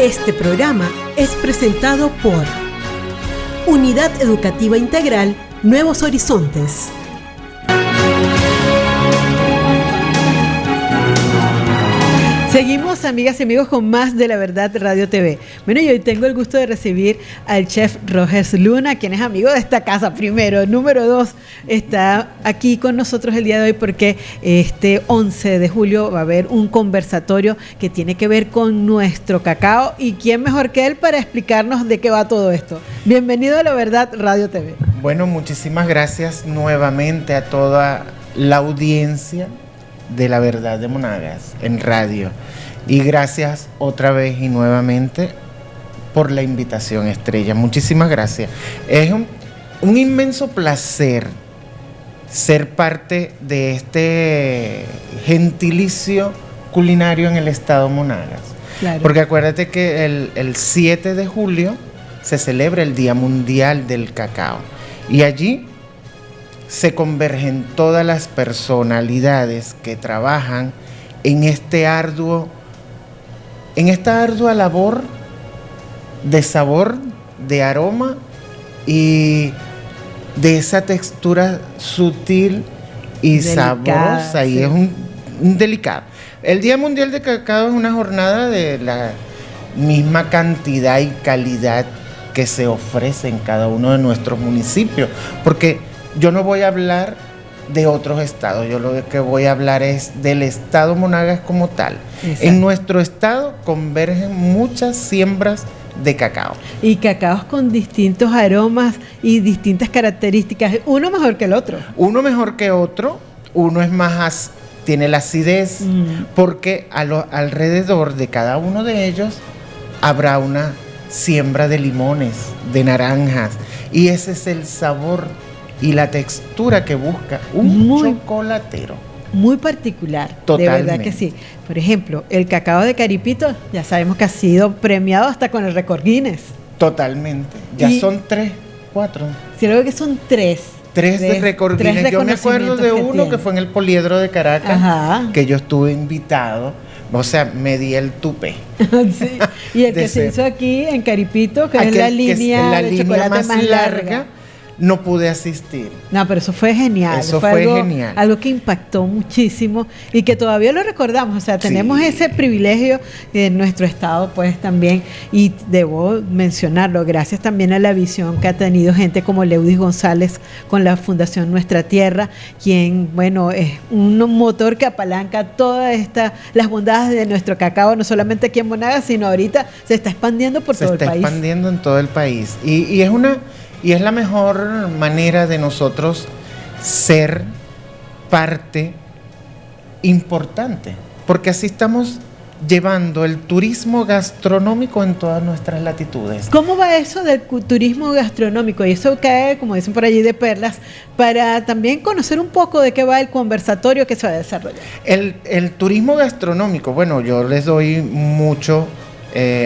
Este programa es presentado por Unidad Educativa Integral Nuevos Horizontes. Seguimos, amigas y amigos, con más de La Verdad Radio TV. Bueno, y hoy tengo el gusto de recibir al chef Rogers Luna, quien es amigo de esta casa, primero. Número 2, está aquí con nosotros el día de hoy porque este 11 de julio va a haber un conversatorio que tiene que ver con nuestro cacao. ¿Y quién mejor que él para explicarnos de qué va todo esto? Bienvenido a La Verdad Radio TV. Bueno, muchísimas gracias nuevamente a toda la audiencia de La Verdad de Monagas en radio, y gracias otra vez y nuevamente por la invitación, Estrella. Muchísimas gracias. Es un inmenso placer ser parte de este gentilicio culinario en el estado Monagas. Claro. Porque acuérdate que el 7 de julio se celebra el Día Mundial del Cacao, y allí se convergen todas las personalidades que trabajan en esta ardua labor de sabor, de aroma y de esa textura sutil y delicada, sabrosa, sí. Y es un delicado. El Día Mundial del Cacao es una jornada de la misma cantidad y calidad que se ofrece en cada uno de nuestros municipios, porque yo no voy a hablar de otros estados, yo lo que voy a hablar es del estado Monagas como tal. Exacto. En nuestro estado convergen muchas siembras de cacao. Y cacaos con distintos aromas y distintas características, uno mejor que el otro. Uno mejor que otro, uno es más, tiene la acidez, porque alrededor de cada uno de ellos habrá una siembra de limones, de naranjas, y ese es el sabor y la textura que busca un chocolatero. Muy particular, totalmente. De verdad que sí. Por ejemplo, el cacao de Caripito, ya sabemos que ha sido premiado hasta con el récord Guinness. Totalmente. Ya son 3, 4. Creo que son 3. 3 de récord Guinness. Yo me acuerdo de uno que fue en el Poliedro de Caracas. Ajá. Que yo estuve invitado. O sea, me di el tupé. Sí. Y el que se hizo aquí en Caripito, que es la línea de chocolate más larga. No pude asistir. No, pero eso fue genial. Eso fue genial. Algo que impactó muchísimo y que todavía lo recordamos. O sea, tenemos ese privilegio en nuestro estado, pues también. Y debo mencionarlo, gracias también a la visión que ha tenido gente como Leudis González con la Fundación Nuestra Tierra, quien, bueno, es un motor que apalanca todas las bondades de nuestro cacao, no solamente aquí en Monagas, sino ahorita se está expandiendo por todo el país. Se está expandiendo en todo el país. Y es la mejor manera de nosotros ser parte importante, porque así estamos llevando el turismo gastronómico en todas nuestras latitudes. ¿Cómo va eso del turismo gastronómico? Y eso cae, como dicen por allí, de perlas, para también conocer un poco de qué va el conversatorio que se va a desarrollar. El turismo gastronómico, bueno, yo les doy mucho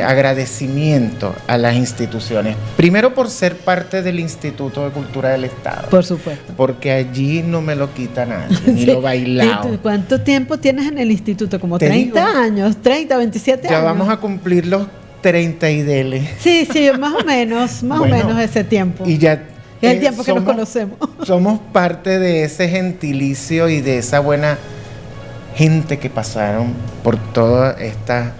agradecimiento a las instituciones. Primero por ser parte del Instituto de Cultura del Estado. Por supuesto. Porque allí no me lo quita nadie, ni sí. Lo bailado. ¿Cuánto tiempo tienes en el instituto? Como 30 años, 30, 27 años. Ya vamos a cumplir los 30 y dele. Sí, más o menos ese tiempo. Y ya es el tiempo que nos conocemos. Somos parte de ese gentilicio y de esa buena gente que pasaron por todas estas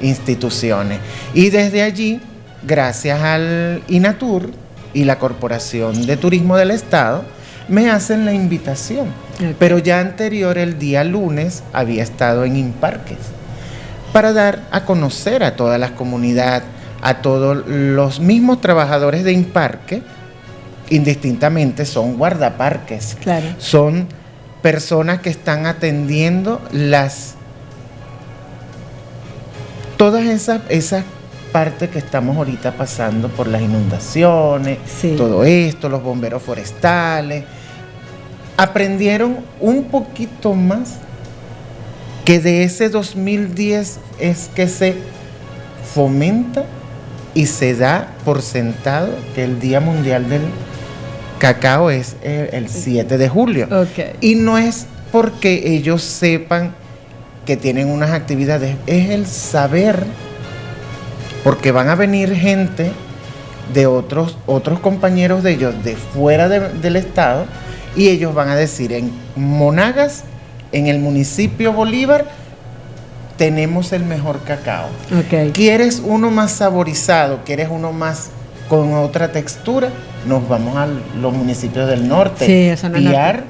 instituciones. Y desde allí, gracias al INATUR y la Corporación de Turismo del Estado, me hacen la invitación. Okay. Pero ya anterior, el día lunes, había estado en Imparques para dar a conocer a toda la comunidad, a todos los mismos trabajadores de Imparque, indistintamente son guardaparques. Claro. Son personas que están atendiendo todas esas partes que estamos ahorita pasando por las inundaciones, sí. Todo esto, los bomberos forestales, aprendieron un poquito más que de ese 2010 es que se fomenta y se da por sentado que el Día Mundial del Cacao es el 7 de julio. Okay. Y no es porque ellos sepan que tienen unas actividades, es el saber porque van a venir gente de otros compañeros de ellos de fuera del estado, y ellos van a decir: en Monagas, en el municipio Bolívar, tenemos el mejor cacao. Okay. ¿Quieres uno más saborizado? ¿Quieres uno más con otra textura? Nos vamos a los municipios del norte, sí, Piar,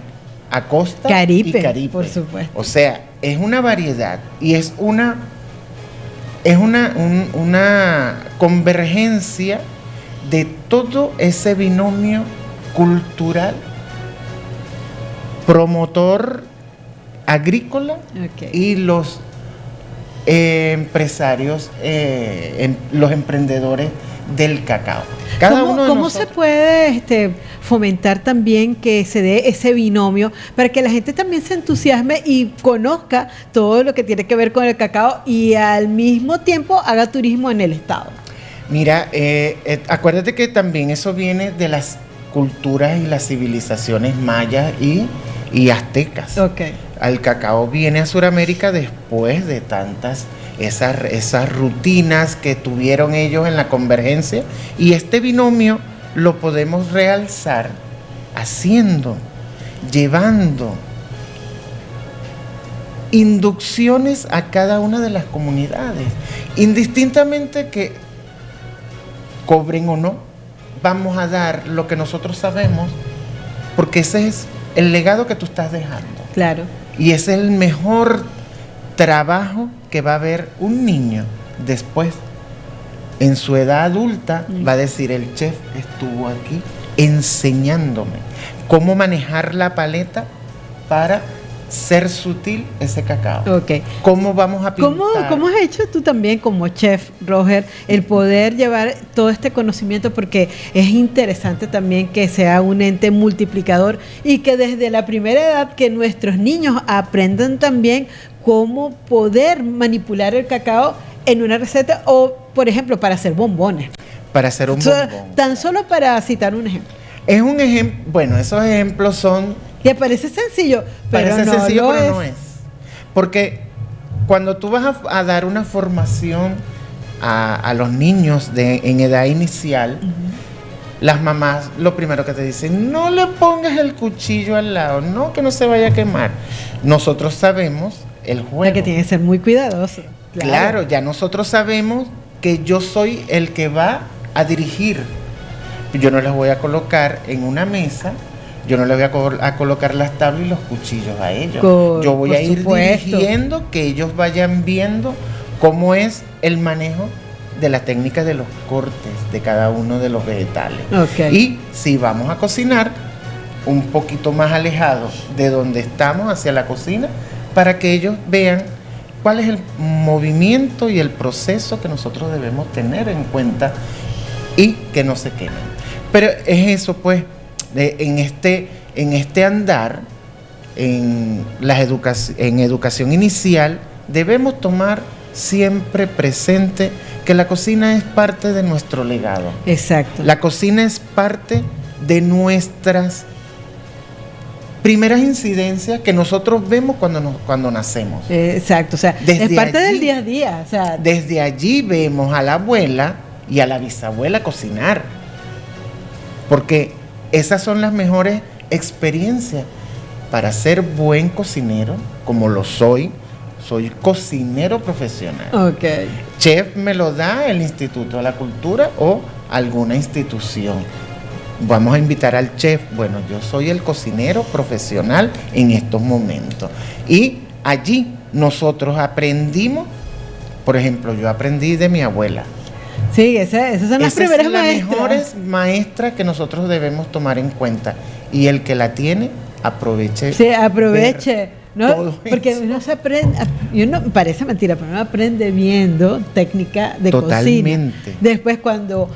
Acosta Caripe, y Caripe. Por supuesto. O sea, es una variedad y es una convergencia de todo ese binomio cultural, promotor agrícola, y los empresarios, los emprendedores del cacao. ¿Cómo se puede fomentar también que se dé ese binomio para que la gente también se entusiasme y conozca todo lo que tiene que ver con el cacao y al mismo tiempo haga turismo en el estado? Mira, acuérdate que también eso viene de las culturas y las civilizaciones mayas y aztecas. Okay. El cacao viene a Sudamérica después de tantas esas rutinas que tuvieron ellos en la convergencia, y este binomio lo podemos realzar llevando inducciones a cada una de las comunidades, indistintamente que cobren o no. Vamos a dar lo que nosotros sabemos, porque ese es el legado que tú estás dejando. Claro. Y es el mejor trabajo que va a ver un niño después, en su edad adulta. Va a decir: el chef estuvo aquí enseñándome cómo manejar la paleta para ser sutil ese cacao. Okay. ¿Cómo vamos a pintar? ¿Cómo has hecho tú también como chef, Roger, el poder llevar todo este conocimiento? Porque es interesante también que sea un ente multiplicador y que desde la primera edad que nuestros niños aprendan también cómo poder manipular el cacao en una receta, o por ejemplo para hacer bombones. Para hacer un bombón. Tan solo para citar un ejemplo. Es un ejemplo, bueno, esos ejemplos son... Que parece sencillo, pero parece no sencillo, lo pero es. no es. Porque cuando tú vas a dar una formación a los niños en edad inicial, las mamás lo primero que te dicen: no le pongas el cuchillo al lado, no, que no se vaya a quemar. Nosotros sabemos el juego. La que tiene que ser muy cuidadoso. Claro, ya nosotros sabemos que yo soy el que va a dirigir. Yo no les voy a colocar en una mesa, yo no les voy a colocar las tablas y los cuchillos a ellos. Yo voy a ir dirigiendo, que ellos vayan viendo cómo es el manejo de la técnica de los cortes de cada uno de los vegetales. Okay. Y si vamos a cocinar, un poquito más alejados de donde estamos, hacia la cocina, para que ellos vean cuál es el movimiento y el proceso que nosotros debemos tener en cuenta y que no se quemen. Pero es eso, pues, en este andar, en educación inicial, debemos tomar siempre presente que la cocina es parte de nuestro legado. Exacto. La cocina es parte de nuestras primeras incidencias que nosotros vemos cuando nacemos. Exacto, o sea, es parte del día a día. O sea, desde allí vemos a la abuela y a la bisabuela cocinar, porque esas son las mejores experiencias para ser buen cocinero, como lo soy. Soy cocinero profesional. Okay. Chef me lo da el Instituto de la Cultura o alguna institución. Vamos a invitar al chef. Bueno, yo soy el cocinero profesional en estos momentos. Y allí nosotros aprendimos, por ejemplo, yo aprendí de mi abuela. Sí, esas son las primeras maestras. Las mejores maestras que nosotros debemos tomar en cuenta. Y el que la tiene, aproveche. Sí, aproveche. ¿No? Porque uno se aprende, parece mentira, pero uno aprende viendo técnica de Totalmente. cocina. Después cuando,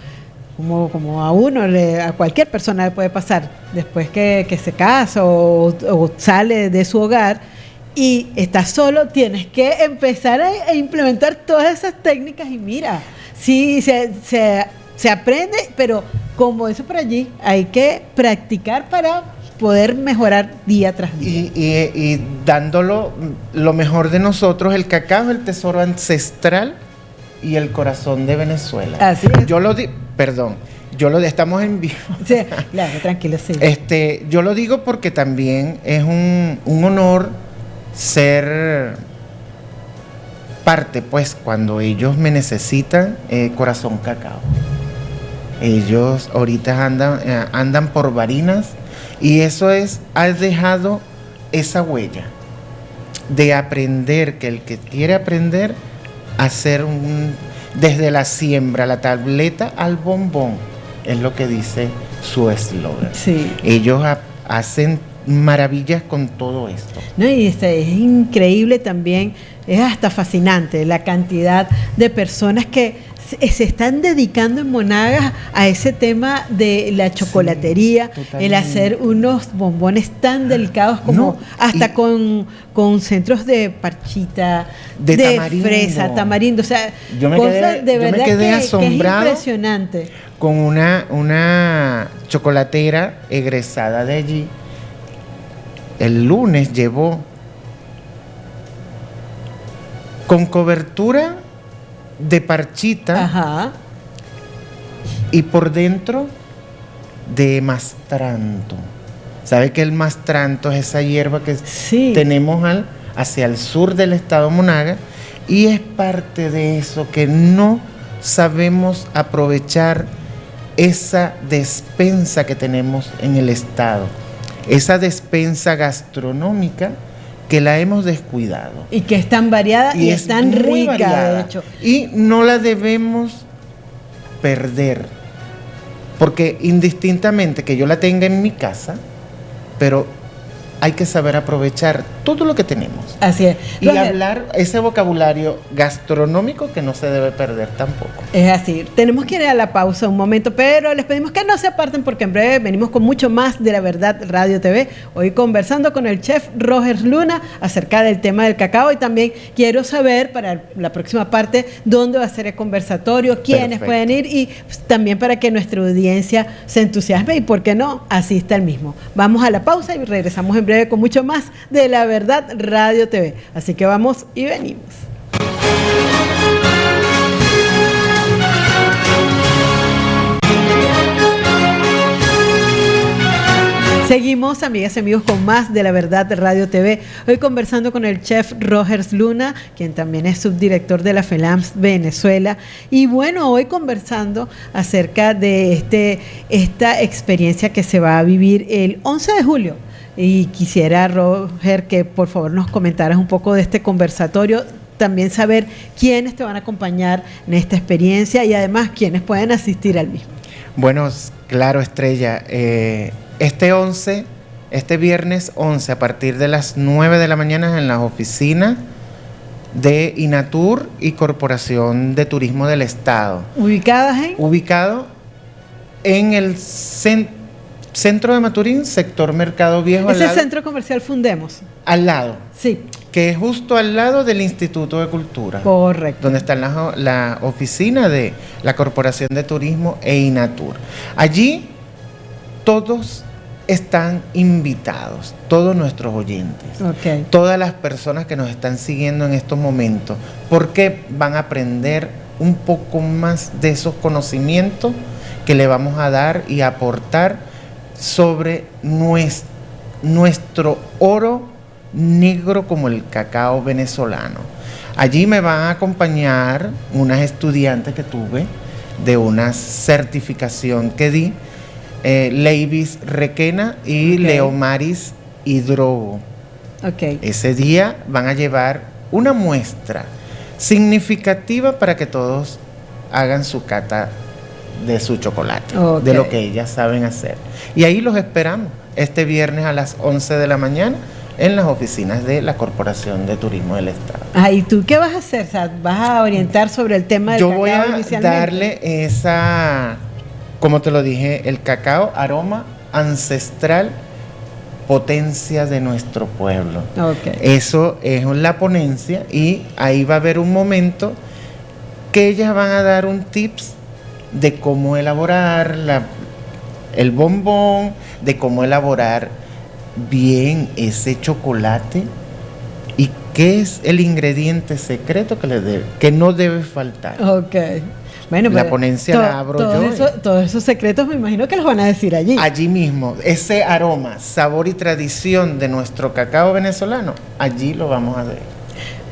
como a uno, a cualquier persona le puede pasar, después que se casa o sale de su hogar y está solo, tienes que empezar a implementar todas esas técnicas y mira, sí, se aprende, pero como eso por allí, hay que practicar para poder mejorar día tras día. Y dándolo lo mejor de nosotros. El cacao es el tesoro ancestral y el corazón de Venezuela. Así es. Estamos en vivo. Sí, claro, tranquilo, sí. Yo lo digo porque también es un honor ser parte, pues, cuando ellos me necesitan, Corazón Cacao. Ellos ahorita andan por Barinas y eso ha dejado esa huella de aprender, que el que quiere aprender a hacer desde la siembra, la tableta al bombón, es lo que dice su eslogan. Sí. Ellos hacen maravillas con todo esto. No, y es increíble también, es hasta fascinante la cantidad de personas que se están dedicando en Monagas a ese tema de la chocolatería, sí, el hacer unos bombones tan delicados como con centros de parchita, de tamarindo, fresa, tamarindo, o sea, yo me quedé asombrado que es impresionante. Con una chocolatera egresada de allí. El lunes llevó con cobertura de parchita. Ajá. Y por dentro de mastranto. ¿Sabe que el mastranto es esa hierba que tenemos hacia el sur del estado Monagas? Y es parte de eso que no sabemos aprovechar, esa despensa que tenemos en el estado, esa despensa gastronómica que la hemos descuidado. Y que es tan variada y es tan rica, variada, de hecho. Y no la debemos perder, porque indistintamente que yo la tenga en mi casa, pero hay que saber aprovechar todo lo que tenemos. Así es. Y hablar ese vocabulario gastronómico que no se debe perder tampoco. Es así. Tenemos que ir a la pausa un momento, pero les pedimos que no se aparten porque en breve venimos con mucho más de La Verdad Radio TV. Hoy conversando con el chef Roger Luna acerca del tema del cacao, y también quiero saber para la próxima parte dónde va a ser el conversatorio, quiénes pueden ir, y también para que nuestra audiencia se entusiasme y, ¿por qué no?, asista al mismo. Vamos a la pausa y regresamos en breve con mucho más de La Verdad Radio TV. Así que vamos y venimos. Seguimos, amigas y amigos, con más de La Verdad Radio TV. Hoy conversando con el chef Roger Luna, quien también es subdirector de la FELAMS Venezuela. Y bueno, hoy conversando acerca de esta experiencia que se va a vivir el 11 de julio. Y quisiera, Roger, que por favor nos comentaras un poco de este conversatorio, también saber quiénes te van a acompañar en esta experiencia y además quiénes pueden asistir al mismo. Bueno, claro, Estrella, este viernes 11 a partir de las 9 de la mañana en las oficinas de INATUR y Corporación de Turismo del Estado. Ubicado en el Centro de Maturín, sector Mercado Viejo. ¿Es el centro comercial Fundemos? Al lado. Sí. Que es justo al lado del Instituto de Cultura. Correcto. Donde está la oficina de la Corporación de Turismo e INATUR. Allí todos están invitados, todos nuestros oyentes, todas las personas que nos están siguiendo en estos momentos, porque van a aprender un poco más de esos conocimientos que le vamos a dar y aportar sobre nuestro oro negro como el cacao venezolano. Allí me van a acompañar unas estudiantes que tuve de una certificación que di, Leivis Requena y Leomaris Hidrogo. Ese día van a llevar una muestra significativa para que todos hagan su cata de su chocolate, de lo que ellas saben hacer. Y ahí los esperamos este viernes a las 11 de la mañana en las oficinas de la Corporación de Turismo del Estado. ¿Y tú qué vas a hacer? O sea, ¿vas a orientar sobre el tema del cacao? Yo voy a darle esa, como te lo dije, el cacao, aroma ancestral, potencia de nuestro pueblo. Eso es la ponencia, y ahí va a haber un momento que ellas van a dar un tips de cómo elaborar el bombón, de cómo elaborar bien ese chocolate y ¿qué es el ingrediente secreto que no debe faltar? Ok. Bueno, la ponencia la abro yo. Todos esos secretos me imagino que los van a decir allí. Allí mismo, ese aroma, sabor y tradición de nuestro cacao venezolano, allí lo vamos a ver.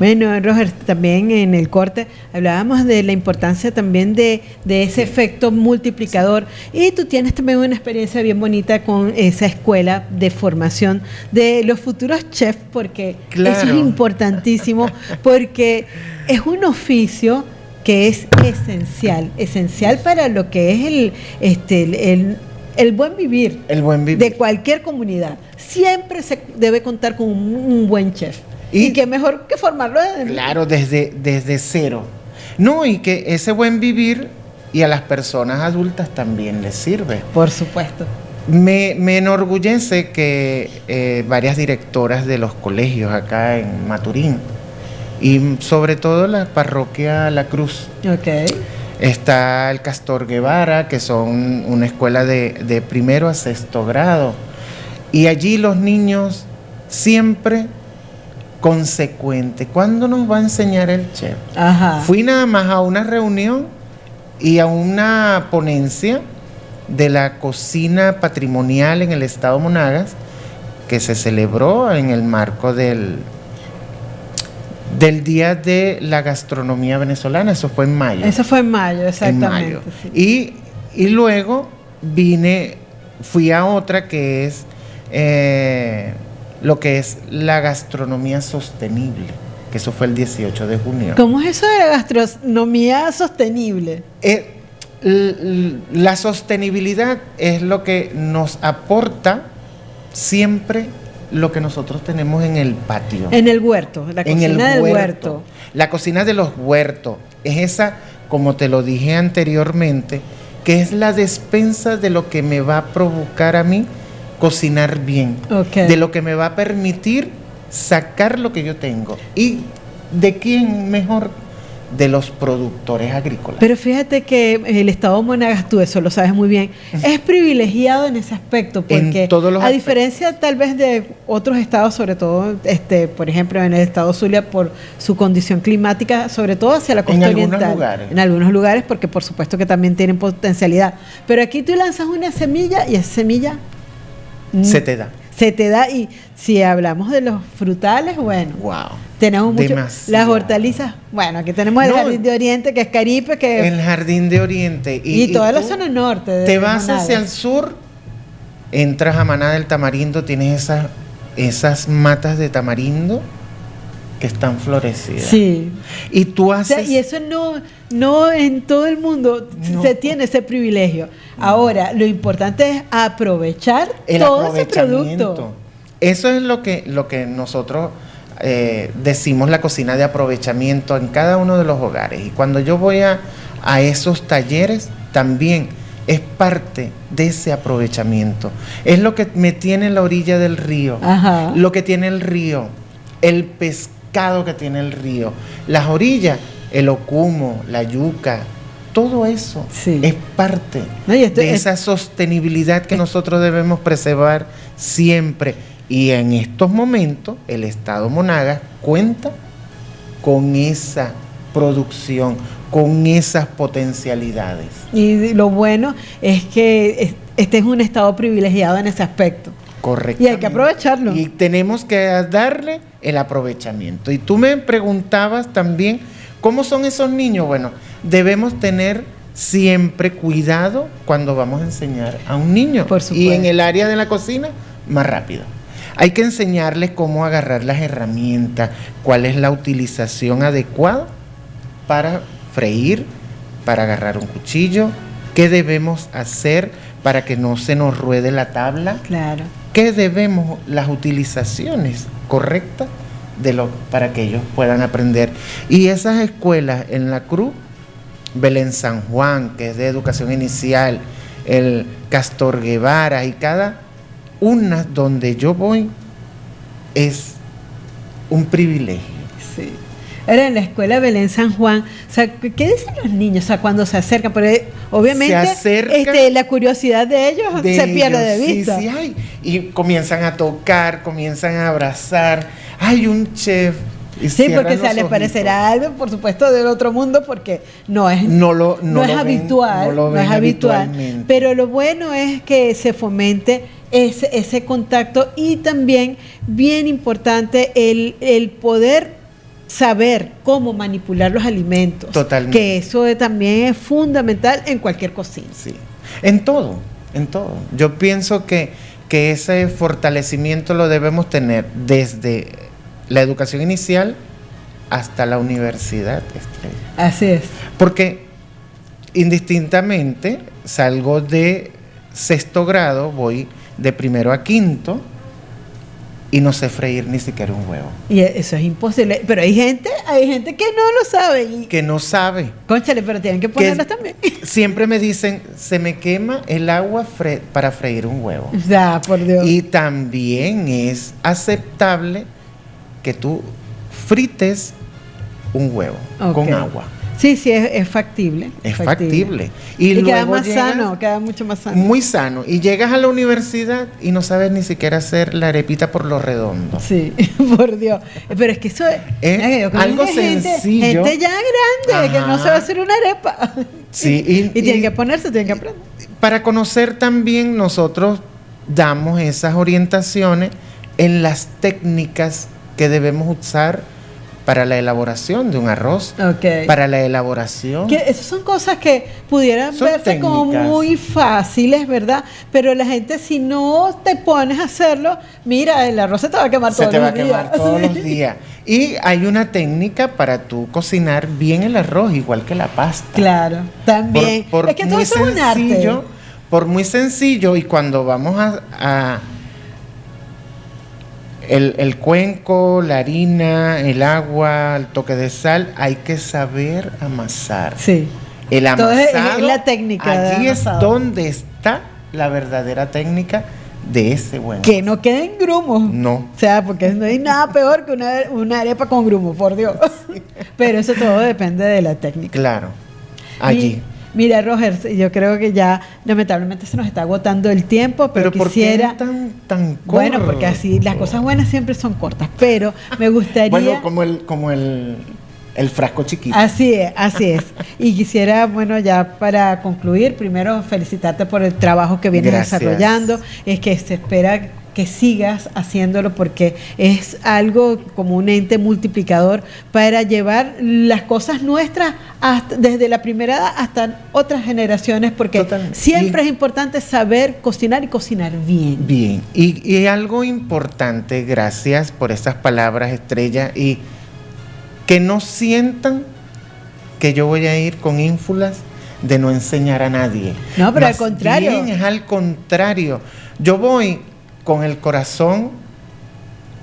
Bueno, Roger, también en el corte hablábamos de la importancia también de ese efecto multiplicador, y tú tienes también una experiencia bien bonita con esa escuela de formación de los futuros chefs, porque claro, eso es importantísimo, porque es un oficio que es esencial para lo que es el buen vivir, de cualquier comunidad. Siempre se debe contar con un buen chef. Y qué mejor que formarlo desde cero. No, y que ese buen vivir y a las personas adultas también les sirve. Por supuesto. Me enorgullece que varias directoras de los colegios acá en Maturín, y sobre todo la parroquia La Cruz. Okay. Está el Castor Guevara, que son una escuela de primero a sexto grado. Y allí los niños siempre consecuente. ¿Cuándo nos va a enseñar el chef? Ajá. Fui nada más a una reunión y a una ponencia de la cocina patrimonial en el estado Monagas, que se celebró en el marco del Día de la Gastronomía Venezolana. Eso fue en mayo. Eso fue en mayo, exactamente. En mayo. Sí. Y luego fui a otra que es lo que es la gastronomía sostenible, que eso fue el 18 de junio. ¿Cómo es eso de la gastronomía sostenible? La sostenibilidad es lo que nos aporta siempre lo que nosotros tenemos en el patio. En el huerto, la cocina del huerto. La cocina de los huertos. Es esa, como te lo dije anteriormente, que es la despensa de lo que me va a provocar a mí cocinar bien, de lo que me va a permitir sacar lo que yo tengo. ¿Y de quién mejor? De los productores agrícolas. Pero fíjate que el estado Monagas, tú eso lo sabes muy bien, es privilegiado en ese aspecto, porque a diferencia tal vez de otros estados, sobre todo, por ejemplo, en el estado Zulia, por su condición climática, sobre todo hacia la costa oriental. En algunos lugares, porque por supuesto que también tienen potencialidad. Pero aquí tú lanzas una semilla y esa semilla se te da. Se te da, y si hablamos de los frutales, bueno, wow, tenemos mucho. Las hortalizas, bueno, aquí tenemos el Jardín de Oriente, que es Caripe, el Jardín de Oriente. Y toda la zona norte. Te vas hacia el sur, entras a Maná del Tamarindo, tienes esas matas de tamarindo que están florecidas. Sí. Y tú haces... O sea, y eso no en todo el mundo se tiene ese privilegio. Ahora, lo importante es aprovechar todo ese producto. Eso es lo que nosotros decimos, la cocina de aprovechamiento en cada uno de los hogares. Y cuando yo voy a esos talleres, también es parte de ese aprovechamiento. Es lo que me tiene en la orilla del río. Ajá. Lo que tiene el río, el pescado que tiene el río, las orillas, el ocumo, la yuca, todo eso es parte de esa sostenibilidad que nosotros debemos preservar siempre. Y en estos momentos el estado Monagas cuenta con esa producción, con esas potencialidades. Y lo bueno es que este es un estado privilegiado en ese aspecto. Correcto. Y hay que aprovecharlo. Y tenemos que darle el aprovechamiento. Y tú me preguntabas también, ¿cómo son esos niños? Bueno, debemos tener siempre cuidado cuando vamos a enseñar a un niño. Por supuesto. Y en el área de la cocina, más rápido. Hay que enseñarles cómo agarrar las herramientas, cuál es la utilización adecuada para freír, para agarrar un cuchillo, qué debemos hacer para que no se nos ruede la tabla. Claro. ¿Qué debemos, las utilizaciones correctas para que ellos puedan aprender? Y esas escuelas en La Cruz, Belén San Juan, que es de educación inicial, el Castor Guevara, y cada una donde yo voy es un privilegio. Sí. Ahora en la escuela Belén San Juan, o sea, ¿qué dicen los niños? O sea, cuando se acercan, porque obviamente la curiosidad de ellos se pierde de vista. Sí, y comienzan a tocar, comienzan a abrazar. Hay un chef Sí, porque se les parecerá algo, por supuesto, del otro mundo, porque no es habitual. Pero lo bueno es que se fomente ese contacto y también, bien importante, el poder saber cómo manipular los alimentos. Totalmente. Que eso también es fundamental en cualquier cocina. Sí, en todo. Yo pienso que ese fortalecimiento lo debemos tener desde la educación inicial hasta la universidad, Estrella. Así es. Porque indistintamente salgo de 6º grado, voy de 1º a 5º y no sé freír ni siquiera un huevo. Y eso es imposible. Pero hay gente que no lo sabe. Que no sabe. Cónchale, pero tienen que ponerlas también. Siempre me dicen, se me quema el agua para freír un huevo. Ya, por Dios. Y también es aceptable que tú frites un huevo con agua. Sí, es factible. Es factible. Y queda más sano, queda mucho más sano. Muy sano. Y llegas a la universidad y no sabes ni siquiera hacer la arepita por lo redondo. Sí, por Dios. Pero es que eso es algo sencillo. Gente ya grande, que no sabe hacer una arepa. Sí, y tienen que ponerse, tienen que aprender. Para conocer también, nosotros damos esas orientaciones en las técnicas que debemos usar para la elaboración de un arroz, para la elaboración. Que esas son cosas que pudieran verse técnicas como muy fáciles, ¿verdad? Pero la gente, si no te pones a hacerlo, mira, el arroz se te va a quemar todos los días. Se te va a quemar todos los días. Y hay una técnica para tú cocinar bien el arroz, igual que la pasta. Claro, también. Es que todo eso es un arte. Por muy sencillo, y cuando vamos a el cuenco, la harina, el agua, el toque de sal, hay que saber amasar. Sí. El amasado, es la técnica. Allí es donde está la verdadera técnica de ese buen que no queden grumos. No. O sea, porque no hay nada peor que una arepa con grumos, por Dios. Pero eso todo depende de la técnica. Claro. Allí. Mira, Roger, yo creo que ya lamentablemente se nos está agotando el tiempo, pero quisiera... ¿por qué tan corto? Bueno, porque así las cosas buenas siempre son cortas, pero me gustaría... Bueno, como el frasco chiquito. Así es. Y quisiera, bueno, ya para concluir, primero felicitarte por el trabajo que vienes desarrollando. Es que se espera que sigas haciéndolo porque es algo como un ente multiplicador para llevar las cosas nuestras desde la primera edad hasta otras generaciones, porque siempre es importante saber cocinar y cocinar bien. Bien, y algo importante, gracias por esas palabras, Estrella, y que no sientan que yo voy a ir con ínfulas de no enseñar a nadie. No, pero al contrario. Bien, es al contrario. Yo voy con el corazón,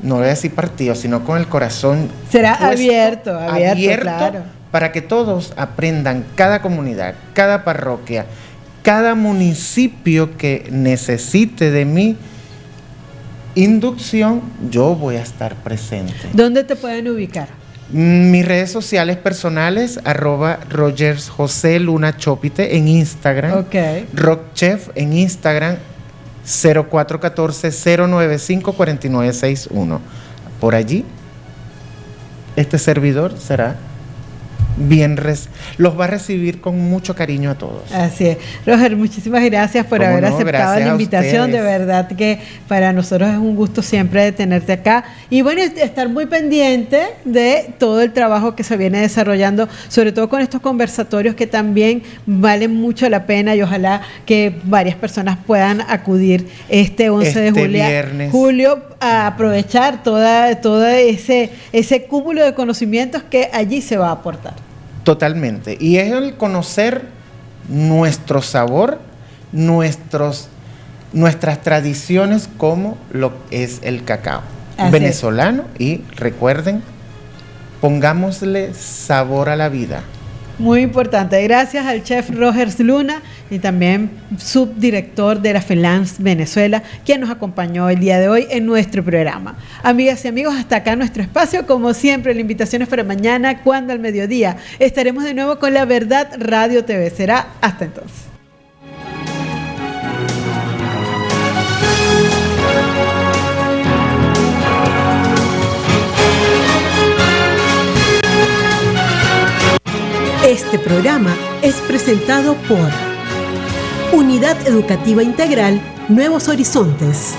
no voy a decir partido, sino con el corazón será abierto, claro, para que todos aprendan, cada comunidad, cada parroquia, cada municipio que necesite de mi inducción, yo voy a estar presente. ¿Dónde te pueden ubicar? Mis redes sociales personales, @Rogers José Luna Chopite en Instagram, Rockchef en Instagram, 0414-095-4961. Por allí, este servidor será los va a recibir con mucho cariño a todos. Así es. Roger, muchísimas gracias por haber aceptado la invitación. De verdad que para nosotros es un gusto siempre de tenerte acá. Y bueno, estar muy pendiente de todo el trabajo que se viene desarrollando, sobre todo con estos conversatorios que también valen mucho la pena, y ojalá que varias personas puedan acudir este 11 de julio a aprovechar todo ese cúmulo de conocimientos que allí se va a aportar. Totalmente. Y es el conocer nuestro sabor, nuestras tradiciones, como lo es el cacao venezolano. Y recuerden, pongámosle sabor a la vida. Muy importante. Gracias al chef Roger Luna y también subdirector de la FELANS Venezuela, quien nos acompañó el día de hoy en nuestro programa. Amigas y amigos, hasta acá nuestro espacio. Como siempre, la invitación es para mañana, cuando al mediodía estaremos de nuevo con La Verdad Radio TV. Será hasta entonces. Este programa es presentado por Unidad Educativa Integral Nuevos Horizontes.